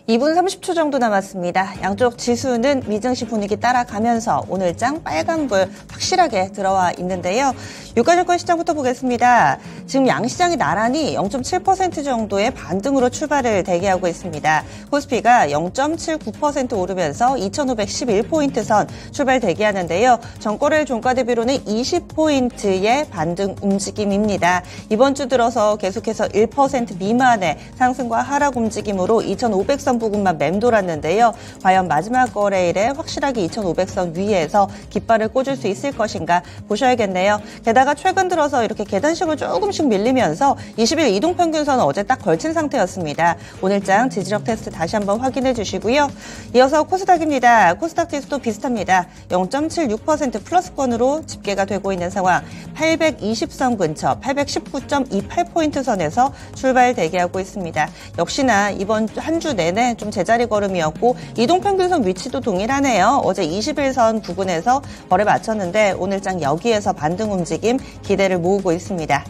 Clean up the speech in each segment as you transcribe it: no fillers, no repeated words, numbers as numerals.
2분 30초 정도 남았습니다. 양쪽 지수는 미증시 분위기 따라가면서 오늘장 빨간불 확실하게 들어와 있는데요. 유가증권 시장부터 보겠습니다. 지금 양시장이 나란히 0.7% 정도의 반등으로 출발을 대기하고 있습니다. 코스피가 0.79% 오르면서 2,511포인트 선 출발 대기하는데요. 전거래일 종가 대비로는 20포인트의 반등 움직임입니다. 이번 주 들어서 계속해서 1% 미만의 상승과 하락 움직임으로 2,500선 부근만 맴돌았는데요. 과연 마지막 거래일에 확실하게 2,500선 위에서 깃발을 꽂을 수 있을 것인가 보셔야겠네요. 게다가 최근 들어서 이렇게 계단식으로 조금씩 밀리면서 20일 이동평균선은 어제 딱 걸친 상태였습니다. 오늘장 지지력 테스트 다시 한번 확인해 주시고요. 이어서 코스닥입니다. 코스닥 지수도 비슷합니다. 0.76% 플러스권으로 집계가 되고 있는 상황. 820선 근처 819.28포인트 선에서 출발 대기하고 있습니다. 역시나 이번 한 주 내내 좀 제자리 걸음이었고 이동평균선 위치도 동일하네요. 어제 21선 부근에서 거래 마쳤는데 오늘장 여기에서 반등 움직임 기대를 모으고 있습니다.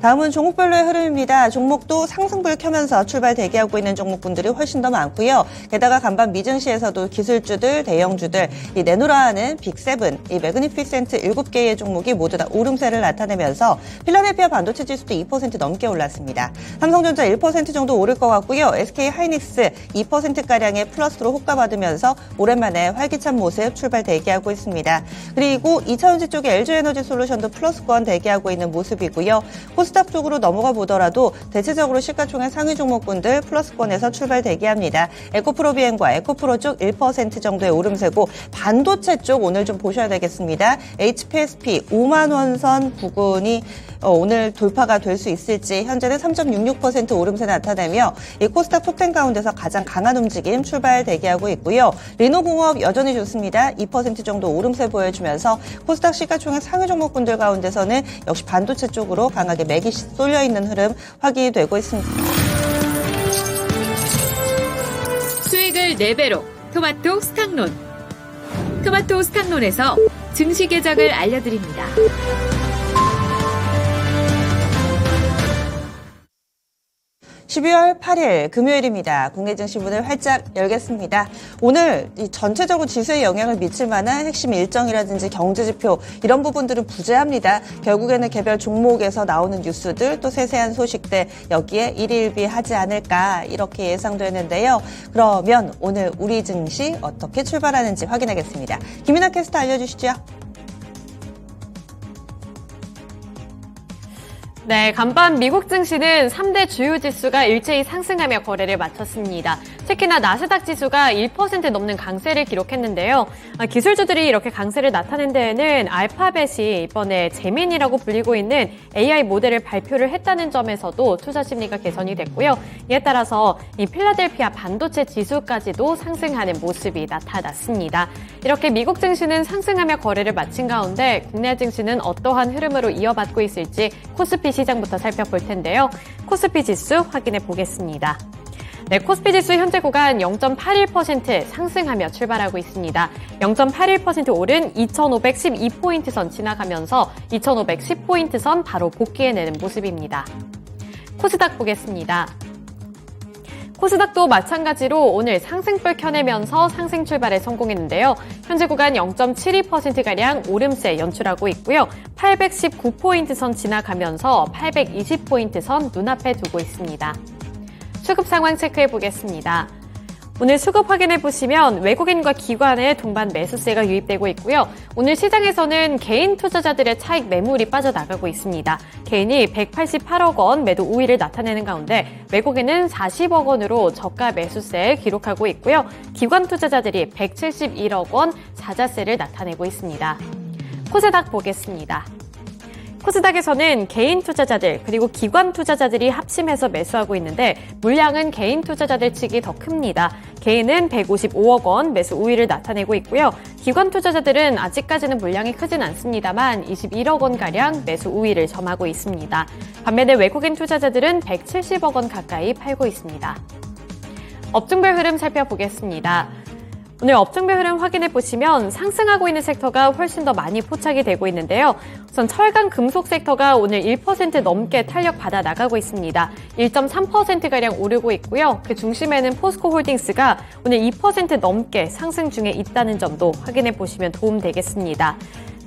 다음은 종목별로의 흐름입니다. 종목도 상승불 켜면서 출발 대기하고 있는 종목분들이 훨씬 더 많고요. 게다가 간밤 미증시에서도 기술주들, 대형주들, 이 내노라하는 빅세븐, 이 매그니피센트 7개의 종목이 모두 다 오름세를 나타내면서 필라델피아 반도체 지수도 2% 넘게 올랐습니다. 삼성전자 1% 정도 오를 것 같고요. SK하이닉스 2%가량의 플러스로 호가받으면서 오랜만에 활기찬 모습 출발 대기하고 있습니다. 그리고 2차전지 쪽에 LG에너지솔루션도 플러스권 대기하고 있는 모습이고요. 코스닥 쪽으로 넘어가 보더라도 대체적으로 시가총액 상위 종목군들 플러스권에서 출발 대기합니다. 에코프로비엔과 에코프로 쪽 1% 정도의 오름세고 반도체 쪽 오늘 좀 보셔야 되겠습니다. HPSP 5만 원선 부근이 오늘 돌파가 될 수 있을지 현재는 3.66% 오름세 나타내며 이 코스닥 톱10 가운데서 가장 강한 움직임 출발 대기하고 있고요. 리노공업 여전히 좋습니다. 2% 정도 오름세 보여주면서 코스닥 시가총액 상위 종목군들 가운데서는 역시 반도체 쪽으로 강하게 맥이 쏠려 있는 흐름 확인이 되고 있습니다. 수익을 4배로 토마토 스탁론. 토마토 스탁론에서 증시 계정을 알려드립니다. 12월 8일 금요일입니다. 국내 증시 문을 활짝 열겠습니다. 오늘 이 전체적으로 지수에 영향을 미칠 만한 핵심 일정이라든지 경제지표 이런 부분들은 부재합니다. 결국에는 개별 종목에서 나오는 뉴스들 또 세세한 소식들 여기에 일일비하지 않을까 이렇게 예상되는데요. 그러면 오늘 우리 증시 어떻게 출발하는지 확인하겠습니다. 김인하 캐스터 알려주시죠. 네, 간밤 미국 증시는 3대 주요 지수가 일제히 상승하며 거래를 마쳤습니다. 특히나 나스닥 지수가 1% 넘는 강세를 기록했는데요. 기술주들이 이렇게 강세를 나타낸 데에는 알파벳이 이번에 제민이라고 불리고 있는 AI 모델을 발표를 했다는 점에서도 투자 심리가 개선이 됐고요. 이에 따라서 이 필라델피아 반도체 지수까지도 상승하는 모습이 나타났습니다. 이렇게 미국 증시는 상승하며 거래를 마친 가운데 국내 증시는 어떠한 흐름으로 이어받고 있을지 코스피 시장부터 살펴볼 텐데요. 코스피 지수 확인해 보겠습니다. 네, 코스피 지수 현재 구간 0.81% 상승하며 출발하고 있습니다. 0.81% 오른 2,512포인트 선 지나가면서 2,510포인트 선 바로 복귀해내는 모습입니다. 코스닥 보겠습니다. 코스닥도 마찬가지로 오늘 상승불 켜내면서 상승 출발에 성공했는데요. 현재 구간 0.72%가량 오름세 연출하고 있고요. 819포인트 선 지나가면서 820포인트 선 눈앞에 두고 있습니다. 수급 상황 체크해 보겠습니다. 오늘 수급 확인해 보시면 외국인과 기관의 동반 매수세가 유입되고 있고요. 오늘 시장에서는 개인 투자자들의 차익 매물이 빠져나가고 있습니다. 개인이 188억 원 매도 우위를 나타내는 가운데 외국인은 40억 원으로 저가 매수세 기록하고 있고요. 기관 투자자들이 171억 원 사자세를 나타내고 있습니다. 코스닥 보겠습니다. 코스닥에서는 개인 투자자들 그리고 기관 투자자들이 합심해서 매수하고 있는데 물량은 개인 투자자들 측이 더 큽니다. 개인은 155억 원 매수 우위를 나타내고 있고요. 기관 투자자들은 아직까지는 물량이 크진 않습니다만 21억 원가량 매수 우위를 점하고 있습니다. 반면에 외국인 투자자들은 170억 원 가까이 팔고 있습니다. 업종별 흐름 살펴보겠습니다. 오늘 업종별 흐름 확인해 보시면 상승하고 있는 섹터가 훨씬 더 많이 포착이 되고 있는데요. 우선 철강 금속 섹터가 오늘 1% 넘게 탄력 받아 나가고 있습니다. 1.3%가량 오르고 있고요. 그 중심에는 포스코 홀딩스가 오늘 2% 넘게 상승 중에 있다는 점도 확인해 보시면 도움되겠습니다.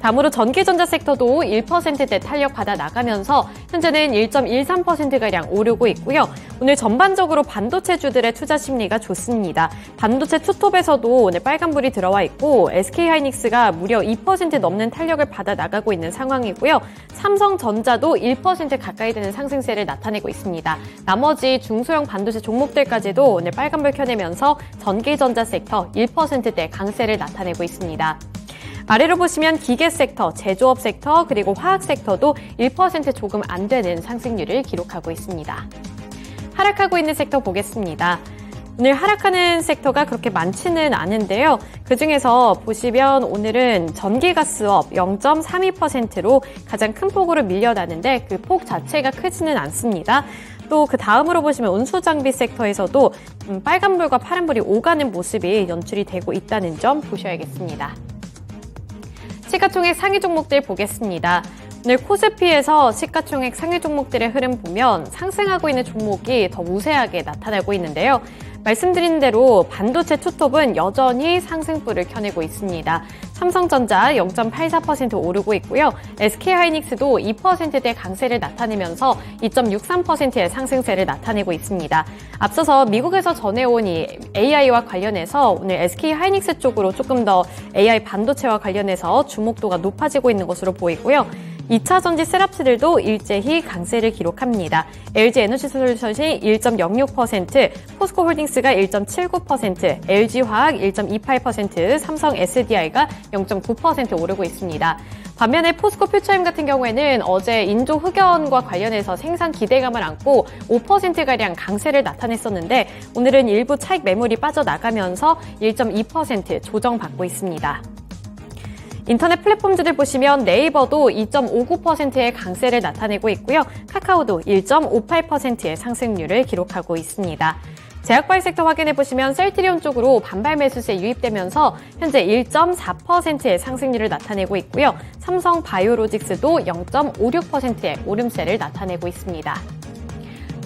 다음으로 전기전자 섹터도 1%대 탄력 받아 나가면서 현재는 1.13%가량 오르고 있고요. 오늘 전반적으로 반도체주들의 투자 심리가 좋습니다. 반도체 투톱에서도 오늘 빨간불이 들어와 있고 SK하이닉스가 무려 2% 넘는 탄력을 받아 나가고 있는 상황이고요. 삼성전자도 1% 가까이 되는 상승세를 나타내고 있습니다. 나머지 중소형 반도체 종목들까지도 오늘 빨간불 켜내면서 전기전자 섹터 1%대 강세를 나타내고 있습니다. 아래로 보시면 기계 섹터, 제조업 섹터, 그리고 화학 섹터도 1% 조금 안 되는 상승률을 기록하고 있습니다. 하락하고 있는 섹터 보겠습니다. 오늘 하락하는 섹터가 그렇게 많지는 않은데요. 그중에서 보시면 오늘은 전기가스업 0.32%로 가장 큰 폭으로 밀려나는데 그 폭 자체가 크지는 않습니다. 또 그 다음으로 보시면 운수장비 섹터에서도 빨간불과 파란불이 오가는 모습이 연출이 되고 있다는 점 보셔야겠습니다. 시가총액 상위 종목들 보겠습니다. 오늘 코스피에서 시가총액 상위 종목들의 흐름 보면 상승하고 있는 종목이 더 우세하게 나타나고 있는데요. 말씀드린 대로 반도체 투톱은 여전히 상승불을 켜내고 있습니다. 삼성전자 0.84% 오르고 있고요. SK하이닉스도 2%대 강세를 나타내면서 2.63%의 상승세를 나타내고 있습니다. 앞서서 미국에서 전해온 이 AI와 관련해서 오늘 SK하이닉스 쪽으로 조금 더 AI 반도체와 관련해서 주목도가 높아지고 있는 것으로 보이고요. 2차 전지 셋업스들도 일제히 강세를 기록합니다. LG에너지솔루션이 1.06%, 포스코홀딩스가 1.79%, LG화학 1.28%, 삼성 SDI가 0.9% 오르고 있습니다. 반면에 포스코 퓨처엠 같은 경우에는 어제 인조 흑연과 관련해서 생산 기대감을 안고 5%가량 강세를 나타냈었는데 오늘은 일부 차익 매물이 빠져나가면서 1.2% 조정받고 있습니다. 인터넷 플랫폼주들 보시면 네이버도 2.59%의 강세를 나타내고 있고요. 카카오도 1.58%의 상승률을 기록하고 있습니다. 제약바이오 섹터 확인해 보시면 셀트리온 쪽으로 반발 매수세 유입되면서 현재 1.4%의 상승률을 나타내고 있고요. 삼성 바이오로직스도 0.56%의 오름세를 나타내고 있습니다.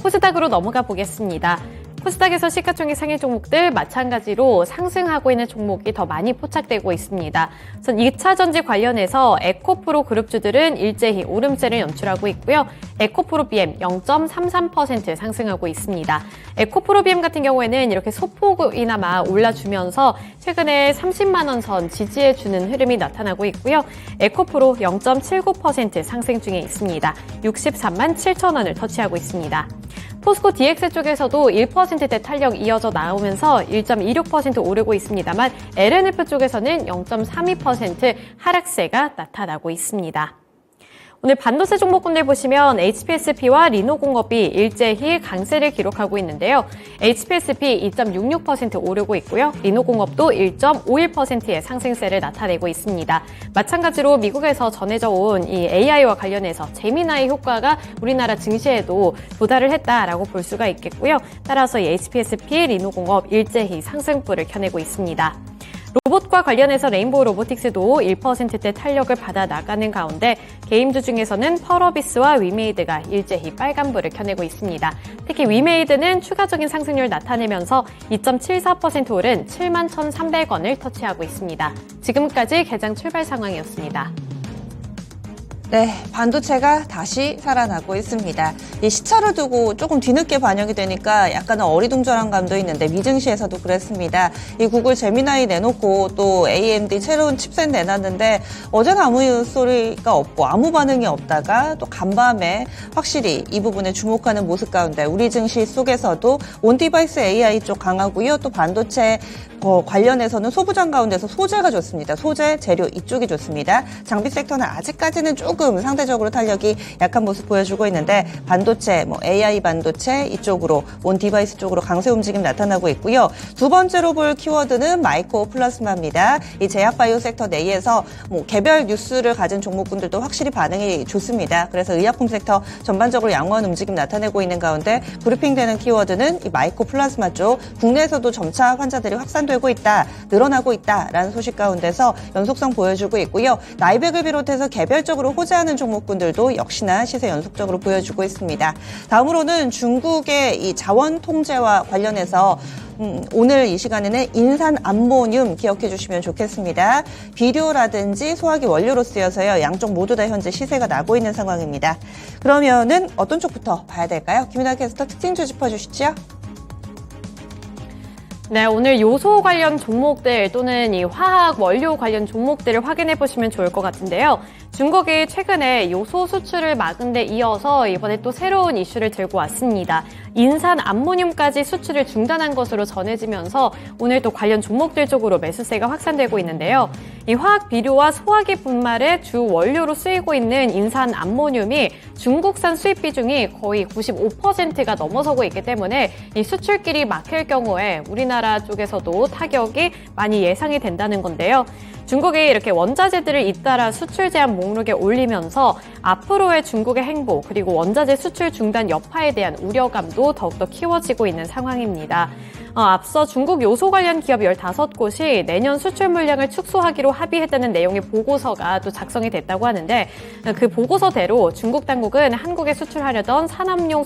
코스닥으로 넘어가 보겠습니다. 코스닥에서 시가총액 상위 종목들 마찬가지로 상승하고 있는 종목이 더 많이 포착되고 있습니다. 우선 2차 전지 관련해서 에코프로 그룹주들은 일제히 오름세를 연출하고 있고요. 에코프로 BM 0.33% 상승하고 있습니다. 에코프로 BM 같은 경우에는 이렇게 소폭이나마 올라주면서 최근에 30만 원 선 지지해주는 흐름이 나타나고 있고요. 에코프로 0.79% 상승 중에 있습니다. 63만 7천 원을 터치하고 있습니다. 포스코 DX 쪽에서도 1%대 탄력 이어져 나오면서 1.26% 오르고 있습니다만 LNF 쪽에서는 0.32% 하락세가 나타나고 있습니다. 오늘 반도체 종목군들 보시면 HPSP와 리노공업이 일제히 강세를 기록하고 있는데요. HPSP 2.66% 오르고 있고요. 리노공업도 1.51%의 상승세를 나타내고 있습니다. 마찬가지로 미국에서 전해져 온 이 AI와 관련해서 제미나이 효과가 우리나라 증시에도 도달을 했다라고 볼 수가 있겠고요. 따라서 이 HPSP, 리노공업 일제히 상승불을 켜내고 있습니다. 로봇과 관련해서 레인보우 로보틱스도 1%대 탄력을 받아 나가는 가운데 게임주 중에서는 펄어비스와 위메이드가 일제히 빨간불을 켜내고 있습니다. 특히 위메이드는 추가적인 상승률을 나타내면서 2.74% 오른 71,300원을 터치하고 있습니다. 지금까지 개장 출발 상황이었습니다. 네, 반도체가 다시 살아나고 있습니다. 이 시차를 두고 조금 뒤늦게 반영이 되니까 약간은 어리둥절한 감도 있는데 미증시에서도 그랬습니다. 이 구글 제미나이 내놓고 또 AMD 새로운 칩셋 내놨는데 어제는 아무 소리가 없고 아무 반응이 없다가 또 간밤에 확실히 이 부분에 주목하는 모습 가운데 우리 증시 속에서도 온디바이스 AI 쪽 강하고요. 또 반도체 관련해서는 소부장 가운데서 소재가 좋습니다. 소재, 재료 이쪽이 좋습니다. 장비 섹터는 아직까지는 조금 상대적으로 탄력이 약한 모습 보여주고 있는데 반도체, AI 반도체 이쪽으로 온 디바이스 쪽으로 강세 움직임 나타나고 있고요. 두 번째로 볼 키워드는 마이크로 플라스마입니다. 이 제약바이오 섹터 내에서 개별 뉴스를 가진 종목군들도 확실히 반응이 좋습니다. 그래서 의약품 섹터 전반적으로 양호한 움직임 나타내고 있는 가운데 브리핑되는 키워드는 이 마이크로 플라스마 쪽 국내에서도 점차 환자들이 확산되고 확산되고 있다, 늘어나고 있다라는 소식 가운데서 연속성 보여주고 있고요. 나이백을 비롯해서 개별적으로 호재하는 종목군들도 역시나 시세 연속적으로 보여주고 있습니다. 다음으로는 중국의 이 자원 통제와 관련해서 오늘 이 시간에는 인산 암모늄 기억해 주시면 좋겠습니다. 비료라든지 소화기 원료로 쓰여서요. 양쪽 모두 다 현재 시세가 나고 있는 상황입니다. 그러면은 어떤 쪽부터 봐야 될까요? 김윤아 캐스터 특징주 짚어주시죠. 네, 오늘 요소 관련 종목들 또는 이 화학 원료 관련 종목들을 확인해 보시면 좋을 것 같은데요. 중국이 최근에 요소 수출을 막은 데 이어서 이번에 또 새로운 이슈를 들고 왔습니다. 인산 암모늄까지 수출을 중단한 것으로 전해지면서 오늘 또 관련 종목들 쪽으로 매수세가 확산되고 있는데요. 이 화학 비료와 소화기 분말의 주 원료로 쓰이고 있는 인산 암모늄이 중국산 수입 비중이 거의 95%가 넘어서고 있기 때문에 이 수출길이 막힐 경우에 우리나라 쪽에서도 타격이 많이 예상이 된다는 건데요. 중국이 이렇게 원자재들을 잇따라 수출 제한 목록에 올리면서 앞으로의 중국의 행보 그리고 원자재 수출 중단 여파에 대한 우려감도 더욱더 키워지고 있는 상황입니다. 앞서 중국 요소 관련 기업 15곳이 내년 수출 물량을 축소하기로 합의했다는 내용의 보고서가 또 작성이 됐다고 하는데 그 보고서대로 중국 당국은 한국에 수출하려던 산업용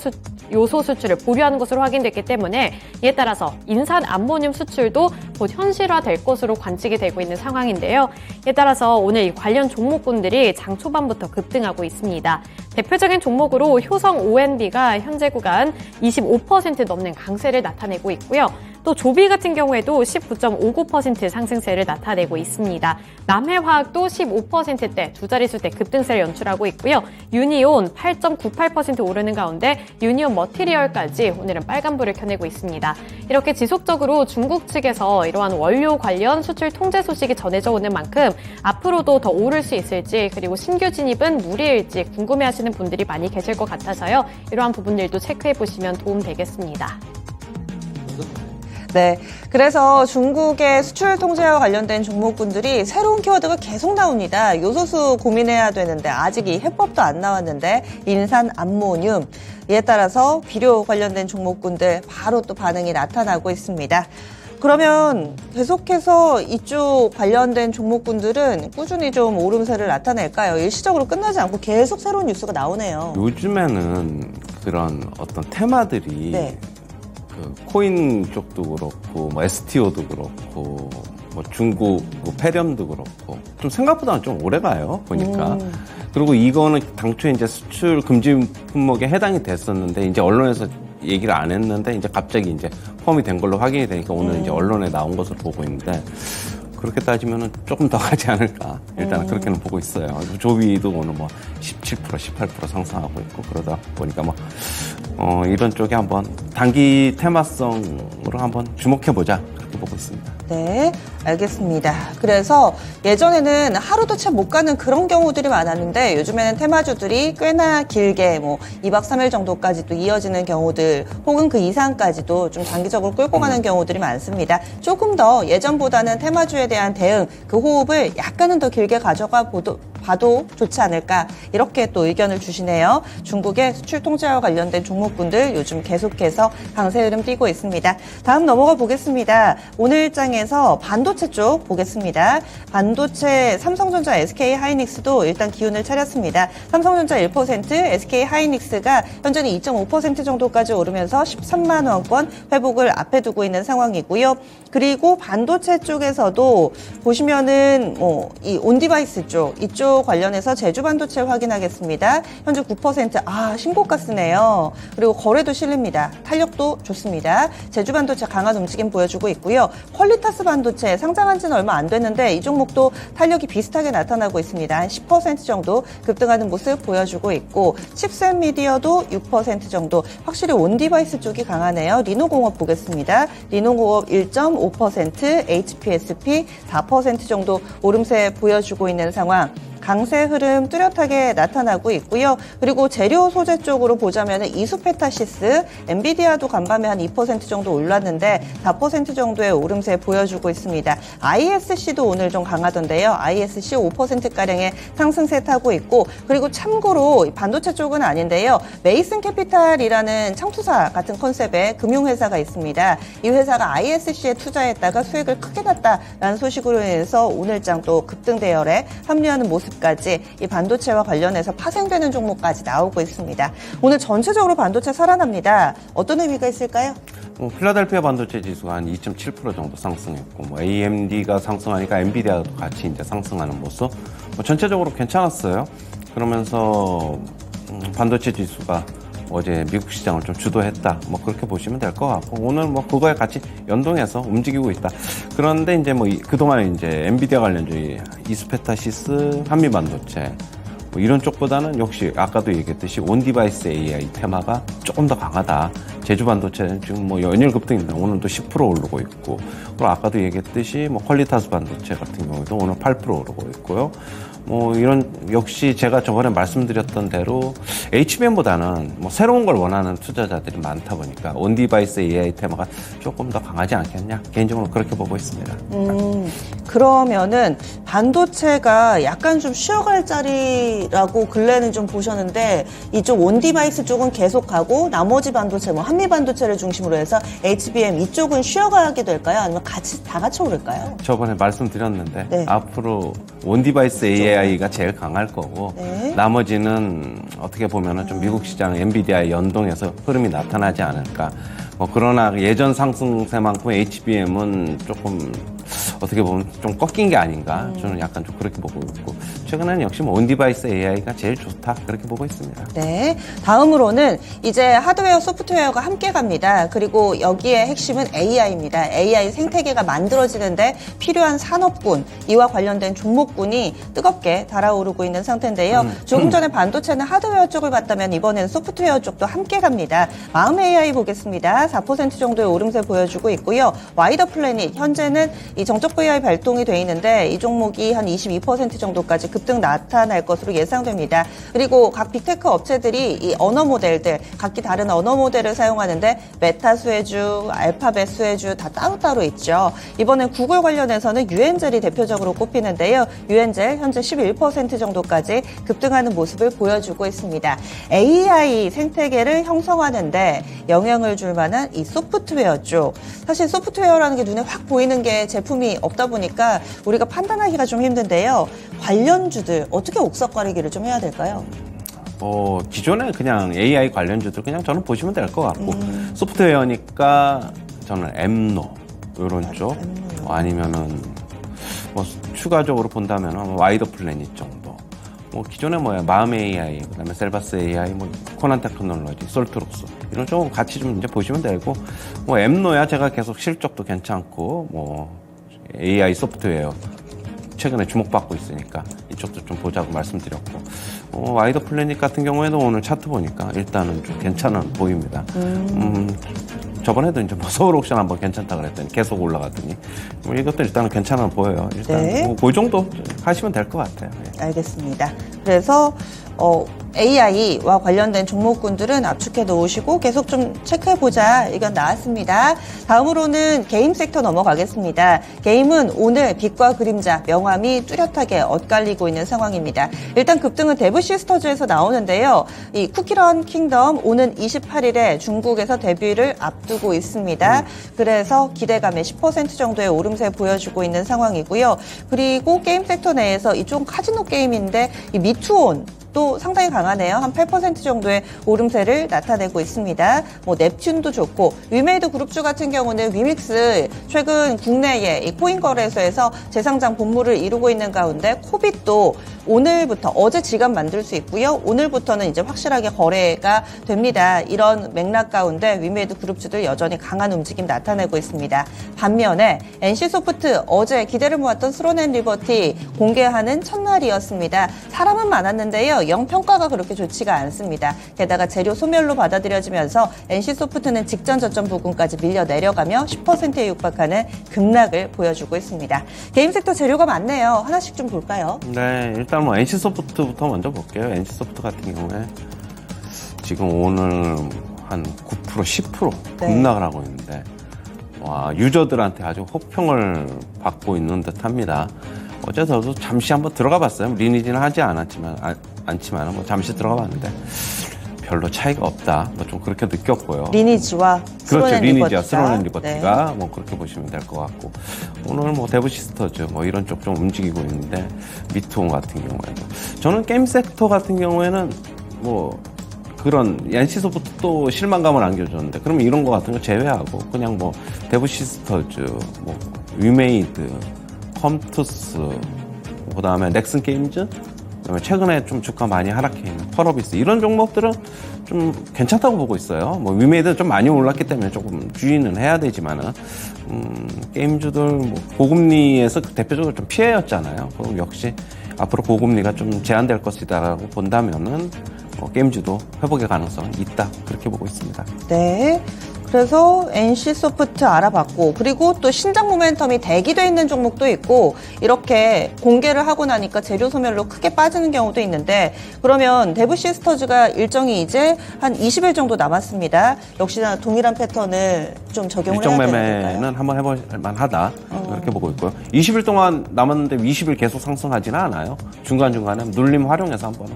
요소 수출을 보류하는 것으로 확인됐기 때문에 이에 따라서 인산 암모늄 수출도 곧 현실화될 것으로 관측이 되고 있는 상황인데요. 이에 따라서 오늘 이 관련 종목군들이 장 초반부터 급등하고 있습니다. 대표적인 종목으로 효성 ONB가 현재 구간 25% 넘는 강세를 나타내고 있고요. 또 조비 같은 경우에도 19.59% 상승세를 나타내고 있습니다. 남해화학도 15%대 두 자릿수대 급등세를 연출하고 있고요. 유니온 8.98% 오르는 가운데 유니온 머티리얼까지 오늘은 빨간불을 켜내고 있습니다. 이렇게 지속적으로 중국 측에서 이러한 원료 관련 수출 통제 소식이 전해져 오는 만큼 앞으로도 더 오를 수 있을지 그리고 신규 진입은 무리일지 궁금해하시는 분들이 많이 계실 것 같아서요. 이러한 부분들도 체크해 보시면 도움 되겠습니다. 네, 그래서 중국의 수출 통제와 관련된 종목군들이 새로운 키워드가 계속 나옵니다. 요소수 고민해야 되는데 아직 이 해법도 안 나왔는데 인산 암모늄 이에 따라서 비료 관련된 종목군들 바로 또 반응이 나타나고 있습니다. 그러면 계속해서 이쪽 관련된 종목군들은 꾸준히 좀 오름세를 나타낼까요? 일시적으로 끝나지 않고 계속 새로운 뉴스가 나오네요. 요즘에는 그런 어떤 테마들이 네. 그 코인 쪽도 그렇고 뭐 STO도 그렇고 뭐 중국 뭐 페렴도 그렇고 좀 생각보다는 좀 오래 가요 보니까. 그리고 이거는 당초에 이제 수출 금지 품목에 해당이 됐었는데 이제 언론에서 얘기를 안 했는데 이제 갑자기 이제 포함이 된 걸로 확인이 되니까 오늘 이제 언론에 나온 것으로 보고 있는데 그렇게 따지면은 조금 더 가지 않을까. 일단은 그렇게는 보고 있어요. 조비도 오늘 뭐 17%, 18% 상승하고 있고 그러다 보니까 뭐 이런 쪽에 한번 단기 테마성으로 한번 주목해보자. 그렇게 보고 있습니다. 네, 알겠습니다. 그래서 예전에는 하루도 채 못 가는 그런 경우들이 많았는데 요즘에는 테마주들이 꽤나 길게 뭐 2박 3일 정도까지도 이어지는 경우들 혹은 그 이상까지도 좀 단기적으로 끌고 가는 경우들이 많습니다. 조금 더 예전보다는 테마주에 대한 대응, 그 호흡을 약간은 더 길게 가져가 봐도 좋지 않을까 이렇게 또 의견을 주시네요. 중국의 수출 통제와 관련된 종목군들 요즘 계속해서 강세 흐름 띄고 있습니다. 다음 넘어가 보겠습니다. 오늘 장에서 반도체 쪽 보겠습니다. 반도체 삼성전자, SK하이닉스도 일단 기운을 차렸습니다. 삼성전자 1%, SK하이닉스가 현재는 2.5% 정도까지 오르면서 13만 원권 회복을 앞에 두고 있는 상황이고요. 그리고 반도체 쪽에서도 보시면은 이 온디바이스 쪽 이쪽 관련해서 제주 반도체 확인하겠습니다. 현재 9% 신고가 쓰네요. 그리고 거래도 실립니다. 탄력도 좋습니다. 제주 반도체 강한 움직임 보여주고 있고요. 퀄리타스 반도체 상장한 지는 얼마 안 됐는데 이 종목도 탄력이 비슷하게 나타나고 있습니다. 한 10% 정도 급등하는 모습 보여주고 있고 칩셋 미디어도 6% 정도 확실히 온디바이스 쪽이 강하네요. 리노공업 보겠습니다. 리노공업 1.5%, HPSP 4% 정도 오름세 보여주고 있는 상황. 강세 흐름 뚜렷하게 나타나고 있고요. 그리고 재료 소재 쪽으로 보자면 이수페타시스, 엔비디아도 간밤에 한 2% 정도 올랐는데 4% 정도의 오름세 보여주고 있습니다. ISC도 오늘 좀 강하던데요. ISC 5%가량의 상승세 타고 있고, 그리고 참고로 반도체 쪽은 아닌데요. 메이슨 캐피탈이라는 창투사 같은 컨셉의 금융회사가 있습니다. 이 회사가 ISC에 투자했다가 수익을 크게 났다라는 소식으로 인해서 오늘장 또 급등 대열에 합류하는 모습까지 이 반도체와 관련해서 파생되는 종목까지 나오고 있습니다. 오늘 전체적으로 반도체 살아납니다. 어떤 의미가 있을까요? 필라델피아 반도체 지수가 한 2.7% 정도 상승했고, AMD가 상승하니까 엔비디아도 같이 이제 상승하는 모습. 전체적으로 괜찮았어요. 그러면서 반도체 지수가 어제 미국 시장을 좀 주도했다. 그렇게 보시면 될 것 같고, 오늘 그거에 같이 연동해서 움직이고 있다. 그런데 이제 그동안에 이제 엔비디아 관련주의, 이스페타시스, 한미반도체, 이런 쪽보다는 역시 아까도 얘기했듯이 온디바이스 AI 테마가 조금 더 강하다. 제주반도체는 지금 연일 급등입니다. 오늘도 10% 오르고 있고, 그리고 아까도 얘기했듯이 퀄리타스 반도체 같은 경우도 오늘 8% 오르고 있고요. 이런, 역시 제가 저번에 말씀드렸던 대로 HBM보다는 새로운 걸 원하는 투자자들이 많다 보니까 온디바이스 AI 테마가 조금 더 강하지 않겠냐? 개인적으로 그렇게 보고 있습니다. 그러면은 반도체가 약간 좀 쉬어갈 자리라고 근래는 좀 보셨는데, 이쪽 온디바이스 쪽은 계속 가고 나머지 반도체, 한미 반도체를 중심으로 해서 HBM 이쪽은 쉬어가게 될까요? 아니면 다 같이 오를까요? 저번에 말씀드렸는데, 네. 앞으로 온디바이스 AI가 제일 강할 거고, 네. 나머지는 어떻게 보면은 좀 미국 시장 엔비디아에 연동해서 흐름이 나타나지 않을까. 그러나 예전 상승세만큼 HBM은 조금 어떻게 보면 좀 꺾인 게 아닌가. 저는 약간 좀 그렇게 보고 있고, 최근에는 역시 온디바이스 AI가 제일 좋다. 그렇게 보고 있습니다. 네. 다음으로는 이제 하드웨어, 소프트웨어가 함께 갑니다. 그리고 여기에 핵심은 AI입니다. AI 생태계가 만들어지는데 필요한 산업군, 이와 관련된 종목군이 뜨겁게 달아오르고 있는 상태인데요. 조금 전에 반도체는 하드웨어 쪽을 봤다면 이번에는 소프트웨어 쪽도 함께 갑니다. 마음 AI 보겠습니다. 4% 정도의 오름세 보여주고 있고요. 와이더 플래닛, 현재는 이 정적 VI 발동이 돼 있는데 이 종목이 한 22% 정도까지 급등 나타날 것으로 예상됩니다. 그리고 각 빅테크 업체들이 이 언어 모델들, 각기 다른 언어 모델을 사용하는데 메타 수혜주, 알파벳 수혜주 다 따로따로 있죠. 이번엔 구글 관련해서는 유엔젤이 대표적으로 꼽히는데요. 유엔젤 현재 11% 정도까지 급등하는 모습을 보여주고 있습니다. AI 생태계를 형성하는데 영향을 줄 만한 이 소프트웨어 쪽. 사실 소프트웨어라는 게 눈에 확 보이는 게 제품이 없다 보니까 우리가 판단하기가 좀 힘든데요. 관련주들 어떻게 옥석가리기를 좀 해야 될까요? 기존에 그냥 AI 관련주들 그냥 저는 보시면 될 것 같고, 소프트웨어니까 저는 엠노 이런 쪽, 아니면은 추가적으로 본다면 와이더 플래닛 정도. 기존에 마음 AI, 그다음에 셀바스 AI, 코난 테크놀로지, 솔트록스 이런 쪽 같이 좀 이제 보시면 되고, 엠노야 제가 계속 실적도 괜찮고, AI 소프트웨어 최근에 주목받고 있으니까 이쪽도 좀 보자고 말씀드렸고, 와이더 플래닛 같은 경우에는 오늘 차트 보니까 일단은 좀 괜찮아 보입니다. 저번에도 이제 서울 옥션 한번 괜찮다 그랬더니 계속 올라갔더니 이것도 일단은 괜찮아 보여요. 일단 네. 그 정도 하시면 될 것 같아요. 네. 알겠습니다. 그래서 AI와 관련된 종목군들은 압축해 놓으시고 계속 좀 체크해보자 의견 나왔습니다. 다음으로는 게임 섹터 넘어가겠습니다. 게임은 오늘 빛과 그림자, 명암이 뚜렷하게 엇갈리고 있는 상황입니다. 일단 급등은 데브 시스터즈에서 나오는데요. 이 쿠키런 킹덤 오는 28일에 중국에서 데뷔를 앞두고 있습니다. 그래서 기대감에 10% 정도의 오름세 보여주고 있는 상황이고요. 그리고 게임 섹터 내에서 이쪽 카지노 게임인데 이 미투온 또 상당히 강하네요. 한 8% 정도의 오름세를 나타내고 있습니다. 넵튠도 좋고, 위메이드 그룹주 같은 경우는 위믹스 최근 국내의 이 코인 거래소에서 재상장 본물을 이루고 있는 가운데 코빗도 오늘부터, 어제 지갑 만들 수 있고요. 오늘부터는 이제 확실하게 거래가 됩니다. 이런 맥락 가운데 위메이드 그룹주들 여전히 강한 움직임 나타내고 있습니다. 반면에 NC소프트 어제 기대를 모았던 스론앤 리버티 공개하는 첫날이었습니다. 사람은 많았는데요. 있는데요. 영 평가가 그렇게 좋지가 않습니다. 게다가 재료 소멸로 받아들여지면서 NC소프트는 직전 저점 부근까지 밀려 내려가며 10%에 육박하는 급락을 보여주고 있습니다. 게임 섹터 재료가 많네요. 하나씩 좀 볼까요? 네, 일단 뭐 NC소프트부터 먼저 볼게요. NC소프트 같은 경우에 지금 오늘 한 9%, 10% 급락을 하고 있는데, 와, 유저들한테 아주 호평을 받고 있는 듯 합니다. 어제 저도 잠시 한번 들어가 봤어요. 리니지는 하지 않지만 뭐 잠시 들어가 봤는데 별로 차이가 없다. 뭐 좀 그렇게 느꼈고요. 리니지와 그렇죠. 리니지와 스론앤리버티가. 스론앤리버티가 뭐 그렇게 보시면 될 것 같고, 오늘 뭐 데브시스터즈 뭐 이런 쪽 좀 움직이고 있는데, 미투온 같은 경우에도 저는 게임 섹터 같은 경우에는 뭐 그런 NC소프트 또 실망감을 안겨줬는데, 그러면 이런 거 같은 거 제외하고 그냥 뭐 데브시스터즈, 뭐 위메이드, 컴투스, 그다음에 넥슨 게임즈, 그다음에 최근에 좀 주가 많이 하락해 있는 펄어비스, 이런 종목들은 좀 괜찮다고 보고 있어요. 뭐 위메이드 좀 많이 올랐기 때문에 조금 주의는 해야 되지만은, 게임주들 뭐 고금리에서 대표적으로 좀 피해였잖아요. 그럼 역시 앞으로 고금리가 좀 제한될 것이다라고 본다면은 게임주도 회복의 가능성은 있다, 그렇게 보고 있습니다. 네. 그래서 NC소프트 알아봤고, 그리고 또 신작 모멘텀이 대기돼 있는 종목도 있고, 이렇게 공개를 하고 나니까 재료 소멸로 크게 빠지는 경우도 있는데, 그러면 데브시스터즈가 일정이 이제 한 20일 정도 남았습니다. 역시나 동일한 패턴을 좀 적용을 해야 일정 되는 매매는 건가요? 한번 해볼 만하다, 그렇게 보고 있고요. 20일 동안 남았는데 20일 계속 상승하지는 않아요. 중간중간에 눌림 활용해서 한번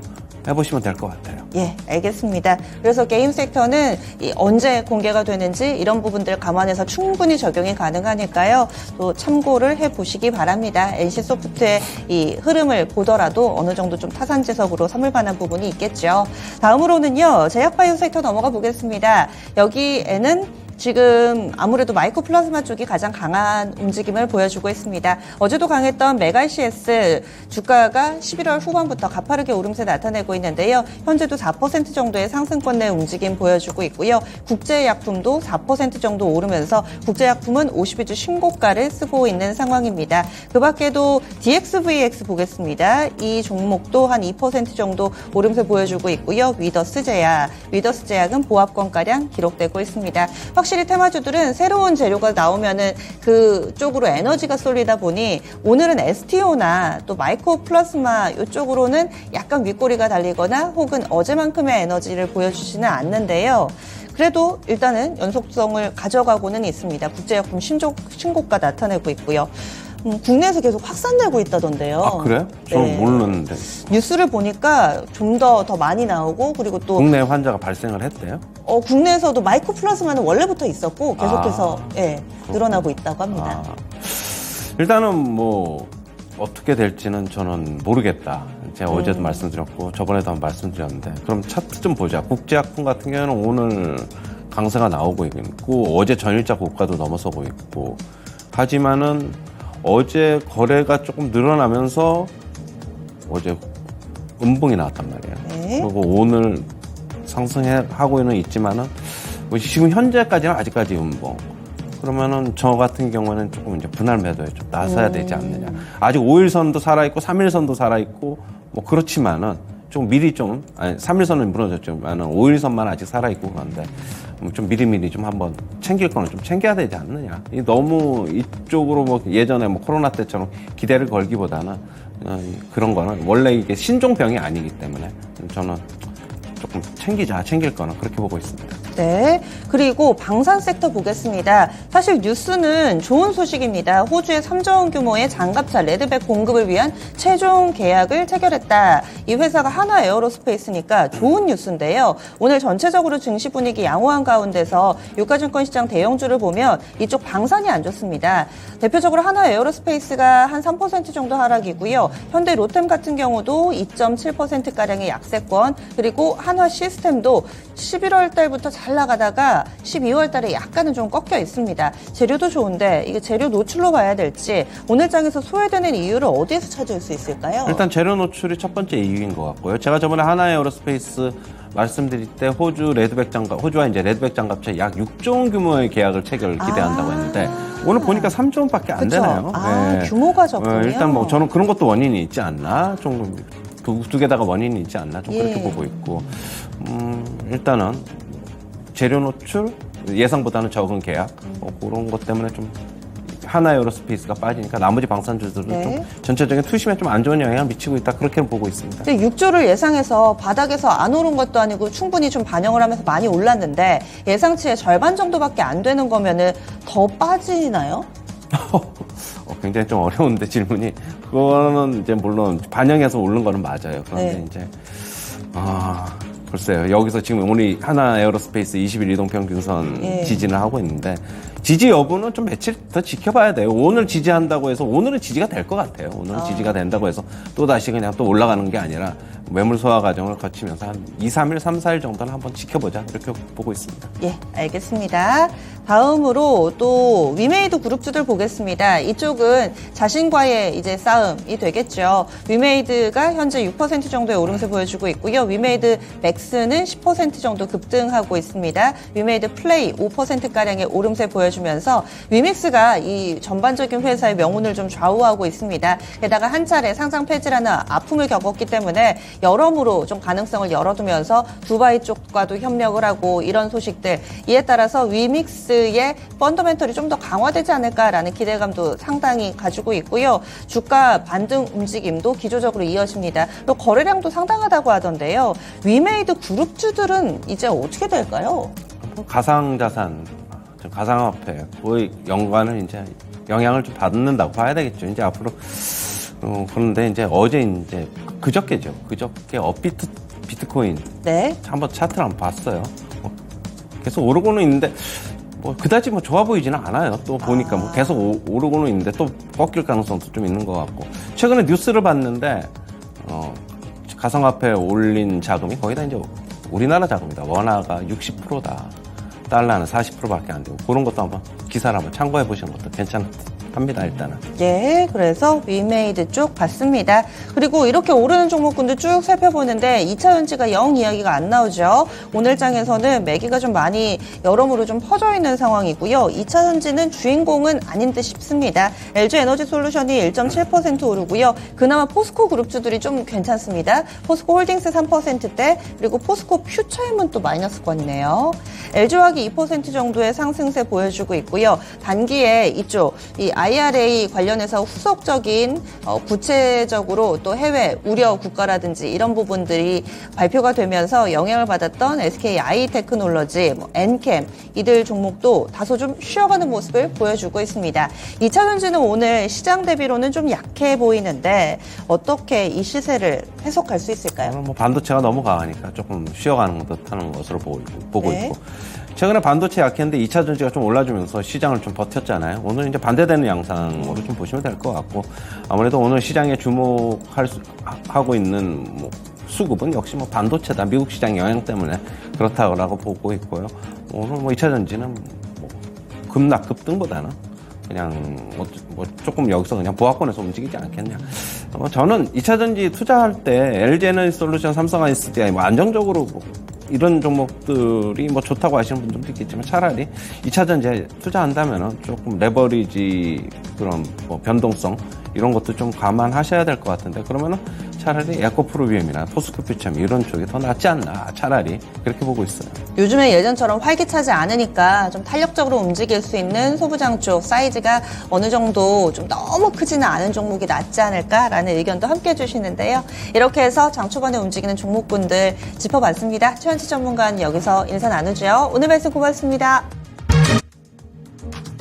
해보시면 될 것 같아요. 예, 알겠습니다. 그래서 게임 섹터는 언제 공개가 되는지 이런 부분들 감안해서 충분히 적용이 가능하니까요. 또 참고를 해보시기 바랍니다. NC소프트의 이 흐름을 보더라도 어느 정도 좀 타산지석으로 삼을 만한 부분이 있겠죠. 다음으로는요, 제약바이오 섹터 넘어가 보겠습니다. 여기에는 지금 아무래도 마이코플라즈마 쪽이 가장 강한 움직임을 보여주고 있습니다. 어제도 강했던 메갈CS 주가가 11월 후반부터 가파르게 오름세 나타내고 있는데요. 현재도 4% 정도의 상승권 내 움직임 보여주고 있고요. 국제약품도 4% 정도 오르면서 국제약품은 52주 신고가를 쓰고 있는 상황입니다. 그 밖에도 DXVX 보겠습니다. 이 종목도 한 2% 정도 오름세 보여주고 있고요. 위더스제약은 보합권가량 기록되고 있습니다. 확실히 테마주들은 새로운 재료가 나오면은 그쪽으로 에너지가 쏠리다 보니 오늘은 STO나 또 마이코플라스마 이쪽으로는 약간 윗꼬리가 달리거나 혹은 어제만큼의 에너지를 보여주지는 않는데요. 그래도 일단은 연속성을 가져가고는 있습니다. 국제약품 신고가 나타내고 있고요. 국내에서 계속 확산되고 있다던데요. 아, 그래요? 저는 네. 모르는데. 뉴스를 보니까 좀 더 많이 나오고, 그리고 또 국내 환자가 발생을 했대요? 국내에서도 마이코플라즈마는 원래부터 있었고 계속해서 아, 예, 늘어나고 있다고 합니다. 일단은 뭐 어떻게 될지는 저는 모르겠다. 제가 어제도 말씀드렸고 저번에도 한번 말씀드렸는데, 그럼 차트 좀 보자. 국제약품 같은 경우는 오늘 강세가 나오고 있고 어제 전일자 고가도 넘어서고 있고, 하지만은 어제 거래가 조금 늘어나면서 어제 음봉이 나왔단 말이에요. 네. 그리고 오늘 상승하고는 있지만은 뭐 지금 현재까지는 아직까지 음봉. 그러면은 저 같은 경우는 조금 이제 분할 매도에 좀 나서야 되지 않느냐. 아직 5일선도 살아있고 3일선도 살아있고 뭐 그렇지만은 좀 미리 좀, 아니 3일선은 무너졌지만은 5일선만 아직 살아있고 그런데 좀 미리미리 좀 한번 챙길 거는 좀 챙겨야 되지 않느냐. 너무 이쪽으로 뭐 예전에 뭐 코로나 때처럼 기대를 걸기보다는 그런 거는 원래 이게 신종병이 아니기 때문에 저는 조금 챙길 거는 그렇게 보고 있습니다. 네. 그리고 방산 섹터 보겠습니다. 사실 뉴스는 좋은 소식입니다. 호주의 3조 원 규모의 장갑차 레드백 공급을 위한 최종 계약을 체결했다. 이 회사가 하나 에어로스페이스니까 좋은 뉴스인데요. 오늘 전체적으로 증시 분위기 양호한 가운데서 유가증권 시장 대형주를 보면 이쪽 방산이 안 좋습니다. 대표적으로 하나 에어로스페이스가 한 3% 정도 하락이고요. 현대 로템 같은 경우도 2.7%가량의 약세권, 그리고 한화 시스템도 11월 달부터 잘 나가다가 12월 달에 약간은 좀 꺾여 있습니다. 재료도 좋은데 이게 재료 노출로 봐야 될지 오늘 장에서 소외되는 이유를 어디에서 찾을 수 있을까요? 일단 재료 노출이 첫 번째 이유인 것 같고요. 제가 저번에 하나에어로스페이스 말씀드릴 때 호주와 이제 레드백 장갑차 약 6조 원 규모의 계약을 기대한다고 했는데 오늘 보니까 3조 원밖에 안 그쵸? 되네요. 규모가 적군요. 일단 뭐 저는 그런 것도 원인이 있지 않나 좀 두 개 다가 원인이 있지 않나 좀 그렇게 예. 보고 있고 일단은 재료 노출 예상보다는 적은 계약 그런 것 때문에 좀 하나 에어로스페이스가 빠지니까 나머지 방산주들은 네. 좀 전체적인 투심에 좀 안 좋은 영향을 미치고 있다 그렇게 보고 있습니다. 근데 6조를 예상해서 바닥에서 안 오른 것도 아니고 충분히 좀 반영을 하면서 많이 올랐는데 예상치의 절반 정도밖에 안 되는 거면은 더 빠지나요? 굉장히 좀 어려운데 질문이 그거는 이제 물론 반영해서 오른 거는 맞아요. 그런데 네. 이제 글쎄요. 여기서 지금 우리 하나 에어로스페이스 20일 이동평균선 예. 지지를 하고 있는데 지지 여부는 좀 며칠 더 지켜봐야 돼요. 오늘 지지한다고 해서 오늘은 지지가 될 것 같아요. 오늘은 지지가 된다고 해서 또 다시 그냥 또 올라가는 게 아니라 매물 소화 과정을 거치면서 한 2, 3일, 3, 4일 정도는 한번 지켜보자 이렇게 보고 있습니다. 예, 알겠습니다. 다음으로 또 위메이드 그룹주들 보겠습니다. 이쪽은 자신과의 이제 싸움이 되겠죠. 위메이드가 현재 6% 정도의 오름세 보여주고 있고요. 위메이드 맥스는 10% 정도 급등하고 있습니다. 위메이드 플레이 5%가량의 오름세 보여주면서 위믹스가 이 전반적인 회사의 명운을 좀 좌우하고 있습니다. 게다가 한 차례 상장 폐지라는 아픔을 겪었기 때문에 여러모로 좀 가능성을 열어두면서 두바이 쪽과도 협력을 하고 이런 소식들 이에 따라서 위믹스의 펀더멘털이 좀 더 강화되지 않을까라는 기대감도 상당히 가지고 있고요. 주가 반등 움직임도 기조적으로 이어집니다. 또 거래량도 상당하다고 하던데요. 위메이드 그룹주들은 이제 어떻게 될까요? 가상자산, 가상화폐, 거의 연관은 이제 영향을 좀 받는다고 봐야 되겠죠. 이제 앞으로 그런데 이제 어제 이제 그저께죠. 그저께 비트코인 네. 한번 차트를 한번 봤어요. 계속 오르고는 있는데 그다지 좋아 보이지는 않아요. 또 보니까 계속 오르고는 있는데 또 꺾일 가능성도 좀 있는 것 같고 최근에 뉴스를 봤는데 가상화폐 올린 자금이 거의 다 이제 우리나라 자금이다. 원화가 60%다. 달러는 40%밖에 안 되고 그런 것도 한번 기사를 한번 참고해 보시는 것도 괜찮합니다. 일단은. 예, 그래서 위메이드 쪽 봤습니다. 그리고 이렇게 오르는 종목군들 쭉 살펴보는데 2차 전지가 영 이야기가 안 나오죠. 오늘 장에서는 매기가 좀 많이 여러모로 좀 퍼져 있는 상황이고요. 2차 전지는 주인공은 아닌 듯 싶습니다. LG 에너지 솔루션이 1.7% 오르고요. 그나마 포스코 그룹주들이 좀 괜찮습니다. 포스코 홀딩스 3%대 그리고 포스코 퓨처엠은 또 마이너스권이네요. LG화학이 2% 정도의 상승세 보여주고 있고요. 단기에 이쪽 이 IRA 관련해서 후속적인 구체적으로 또 해외 우려 국가라든지 이런 부분들이 발표가 되면서 영향을 받았던 SK 아이테크놀로지, 엔캠 이들 종목도 다소 좀 쉬어가는 모습을 보여주고 있습니다. 2차 전지는 오늘 시장 대비로는 좀 약해 보이는데 어떻게 이 시세를 해석할 수 있을까요? 오늘 반도체가 너무 강하니까 조금 쉬어가는 듯하는 것으로 보고 네. 있고 최근에 반도체 약했는데 2차 전지가 좀 올라주면서 시장을 좀 버텼잖아요. 오늘 이제 반대되는 양상으로 좀 보시면 될 것 같고 아무래도 오늘 시장에 주목하고 있는 수급은 역시 반도체다. 미국 시장 영향 때문에 그렇다고 보고 있고요. 오늘 2차 전지는 급락 급등보다는 그냥 조금 여기서 그냥 보합권에서 움직이지 않겠냐. 저는 2차 전지 투자할 때 LG 에너지 솔루션, 삼성 ISDI 안정적으로 이런 종목들이 좋다고 하시는 분들도 있겠지만 차라리 2차 전지에 투자한다면은 조금 레버리지 그런 변동성 이런 것도 좀 감안하셔야 될 것 같은데 그러면은 차라리 에코프로비엠이나 포스코 퓨처엠 이런 쪽이 더 낫지 않나 차라리 그렇게 보고 있어요. 요즘에 예전처럼 활기차지 않으니까 좀 탄력적으로 움직일 수 있는 소부장 쪽 사이즈가 어느 정도 좀 너무 크지는 않은 종목이 낫지 않을까라는 의견도 함께 해주시는데요. 이렇게 해서 장 초반에 움직이는 종목군들 짚어봤습니다. 최현치 전문가는 여기서 인사 나누죠. 오늘 말씀 고맙습니다.